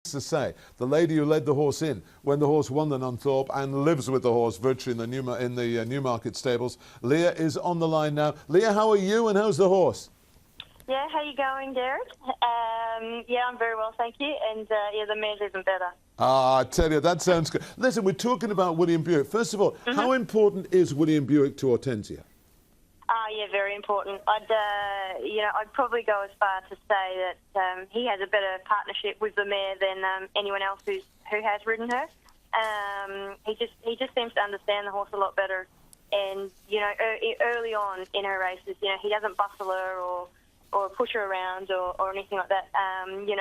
To say, the lady who led the horse in when the horse won the Nunthorpe and lives with the horse virtually in the Newmarket stables. Leah is on the line now. Leah, how are you and how's the horse? Yeah, how you going, Derek? Yeah, I'm very well, thank you. And yeah, the mare's even better. Ah, I tell you, that sounds good. Listen, we're talking about William Buick. First of all, how important is William Buick to Ortensia? Yeah, very important. I'd probably go as far to say that he has a better partnership with the mare than anyone else who has ridden her. He just seems to understand the horse a lot better. And early on in her races, he doesn't bustle her or push her around or anything like that.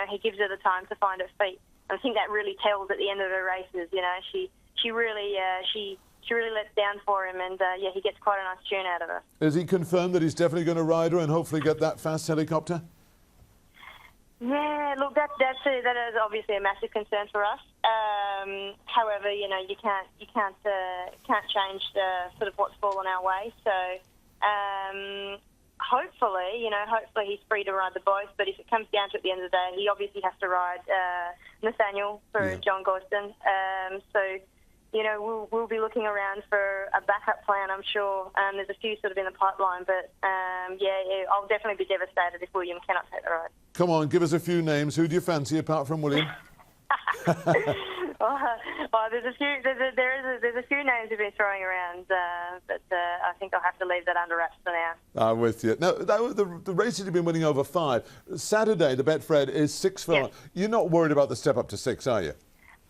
He gives her the time to find her feet. And I think that really tells at the end of her races. She really lets down for him, and he gets quite a nice tune out of her. Is he confirmed that he's definitely going to ride her and hopefully get that fast helicopter? Yeah, look, that is obviously a massive concern for us. However, you can't change the sort of what's fallen our way. So hopefully he's free to ride the both. But if it comes down to it at the end of the day, he obviously has to ride Nathaniel for John Gorston. We'll be looking around for a backup plan, I'm sure. There's a few sort of in the pipeline, but I'll definitely be devastated if William cannot take the ride. Come on, give us a few names. Who do you fancy apart from William? There's a few names we've been throwing around, but I think I'll have to leave that under wraps for now. I'm with you. Now, the races you've been winning over 5. Saturday, the Betfred is 6 furlong. You're not worried about the step up to 6, are you?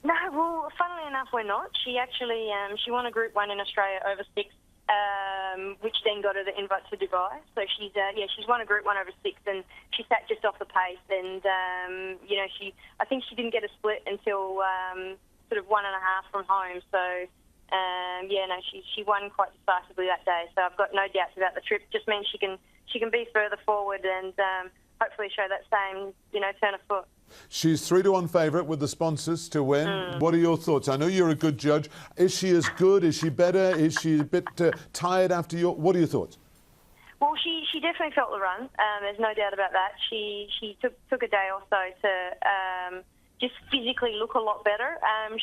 No, well, funnily enough, we're not. She actually she won a Group 1 in Australia over 6, which then got her the invite to Dubai. So she's won a Group 1 over 6, and she sat just off the pace. And I think she didn't get a split until sort of 1.5 from home. So she won quite decisively that day. So I've got no doubts about the trip. Just means she can be further forward and hopefully show that same turn of foot. She's 3-1 favourite with the sponsors to win. What are your thoughts? I know you're a good judge. Is she as good? Is she better? Is she a bit tired after your... What are your thoughts? Well, she definitely felt the run. There's no doubt about that. She took a day or so to just physically look a lot better.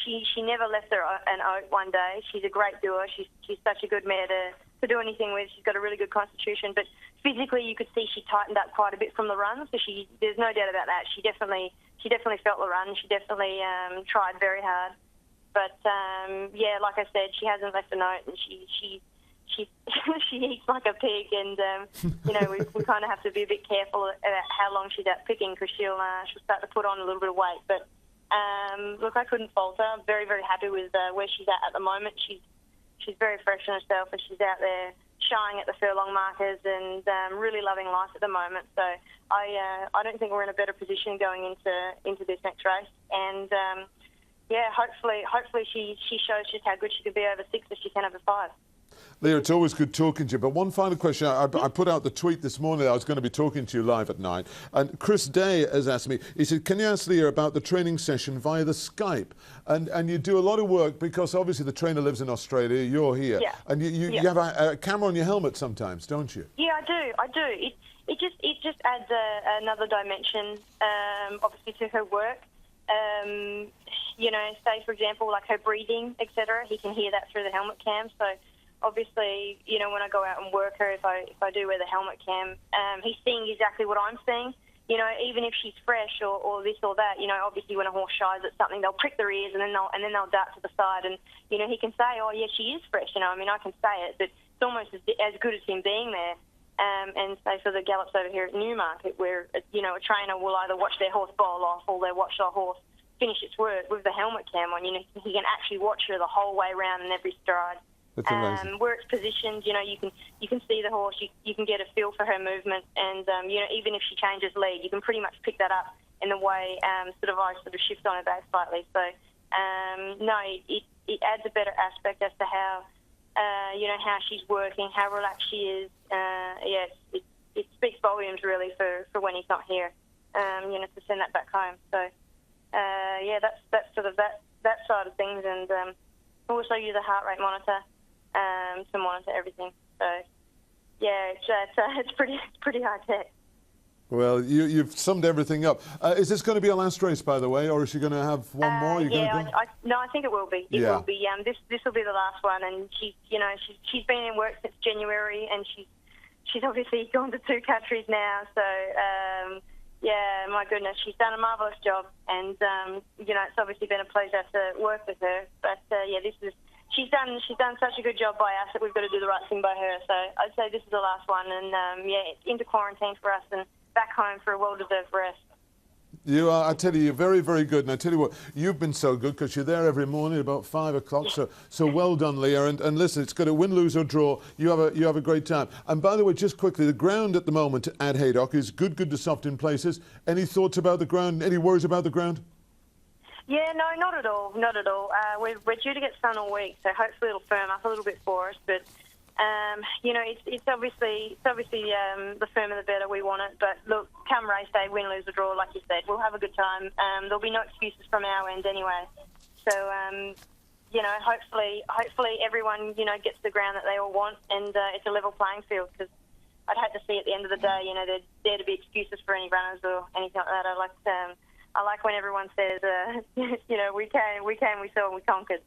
She never left her an oat one day. She's a great doer. She's such a good mare to do anything with. She's got a really good constitution, but physically you could see she tightened up quite a bit from the run. So there's no doubt about that. She definitely felt the run. She definitely tried very hard. But like I said, she hasn't left a note, and she eats like a pig, and we kind of have to be a bit careful about how long she's out picking, because she'll start to put on a little bit of weight. But look, I couldn't fault her. I'm very, very happy with where she's at the moment. She's very fresh in herself, and she's out there shying at the furlong markers and really loving life at the moment. So I don't think we're in a better position going into this next race. And hopefully she shows just how good she could be over 6 if she can over 5. Leah, it's always good talking to you, but one final question. I put out the tweet this morning that I was going to be talking to you live at 9, and Chris Day has asked me, he said, can you ask Leah about the training session via the Skype? And you do a lot of work, because obviously the trainer lives in Australia, you're here, and you have a camera on your helmet sometimes, don't you? Yeah, I do. It just adds another dimension, obviously, to her work. Say, for example, like her breathing, etc. He can hear that through the helmet cam, so obviously, when I go out and work her, if I do wear the helmet cam, he's seeing exactly what I'm seeing. Even if she's fresh or this or that, obviously when a horse shies at something, they'll prick their ears and then they'll dart to the side, and he can say, oh yeah, she is fresh. I can say it, but it's almost as good as him being there. And say for the gallops over here at Newmarket, where a trainer will either watch their horse bowl off or they'll watch the horse finish its work with the helmet cam on. He can actually watch her the whole way round in every stride. That's amazing. Where it's positioned, you can see the horse, you can get a feel for her movement, and even if she changes lead, you can pretty much pick that up in the way I shift on her back slightly. So it adds a better aspect as to how how she's working, how relaxed she is. It speaks volumes really for when he's not here. To send that back home. So that's sort of that side of things, and also use a heart rate monitor to monitor everything. So it's pretty high tech. Well, you've summed everything up. Is this going to be a last race, by the way, or is she going to have one more? No, I think it will be. It will be. This will be the last one, and she's been in work since January, and she's obviously gone to 2 countries now. So my goodness, she's done a marvellous job, and it's obviously been a pleasure to work with her. But she's done such a good job by us that we've got to do the right thing by her. So I'd say this is the last one, and it's into quarantine for us and back home for a well-deserved rest. You are, I tell you, you're very, very good. And I tell you what, you've been so good because you're there every morning about 5 o'clock. So well done, Leah. And listen, it's got to win, lose or draw. You have a great time. And by the way, just quickly, the ground at the moment at Haydock is good to soft in places. Any thoughts about the ground? Any worries about the ground? Yeah, no, not at all. Not at all. We're due to get sun all week, so hopefully it'll firm up a little bit for us. But it's obviously the firmer the better we want it. But look, come race day, win, lose or draw, like you said, we'll have a good time. There'll be no excuses from our end anyway. So hopefully everyone gets the ground that they all want, and it's a level playing field. Because I'd hate to see at the end of the day, there to be excuses for any runners or anything like that. I like when everyone says, we came, we saw, and we conquered.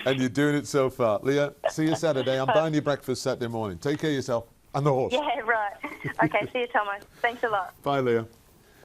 And you're doing it so far. Leah, see you Saturday. I'm buying you breakfast Saturday morning. Take care of yourself and the horse. Yeah, right. Okay, see you, Tommo. Thanks a lot. Bye, Leah.